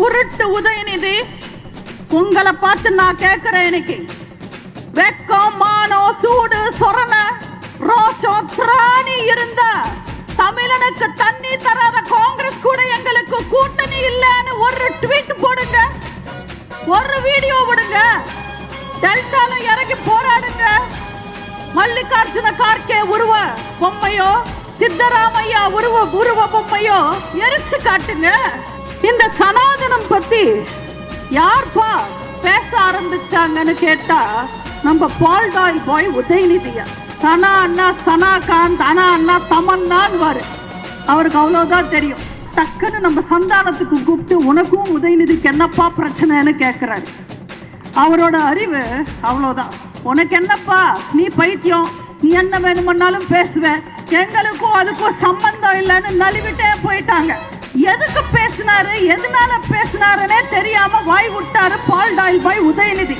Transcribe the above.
உருட்டு உதயநிதி, உங்களை பார்த்து நான் கேட்கிறேன். இன்னைக்கு வெக்கம், மானோ, சூடு, சொரண, ரோஷம், திராணி இருந்த தமிழனுக்கு தண்ணி தராத காங்கிரஸ் கூட எங்களுக்கு கூட்டணி இல்லைன்னு ஒரு ட்வீட் போடுங்க, ஒரு வீடியோ விடுங்க. டெல்டால இறங்கி போராடுங்க. மல்லிகார்ஜுன கார்கே உருவ பொம்மையோ, சித்தராமையா உருவ பொம்மையோ எரிச்சு காட்டுங்க. இந்த சனாதனம் பத்தி யார்பா பேச ஆரம்பிச்சாங்கன்னு கேட்டா நம்ம பால்டாயில் பாய் உதயநிதியா. சனா அண்ணா சனாகாந்த், அண்ணா அண்ணா தமன்னான்னு அவருக்கு அவ்வளவுதான் தெரியும். டக்குன்னு நம்ம சந்தானத்துக்கு கூப்பிட்டு உனக்கும் உதயநிதிக்கு என்னப்பா பிரச்சனைன்னு கேட்கிறாரு. அவரோட அறிவு அவ்வளவுதான். உனக்கு என்னப்பா, நீ பைத்தியம், நீ என்ன வேணுமன்னாலும் பேசுவ, எங்களுக்கும் அதுக்கும் சம்பந்தம் இல்லைன்னு நழுவிட்டே போயிட்டாங்க. எதுக்கு பேசினாரு, எதனால பேசினாருன்னே தெரியாம வாய் விட்டாரு பால்டாயில் பாய் உதயநிதி.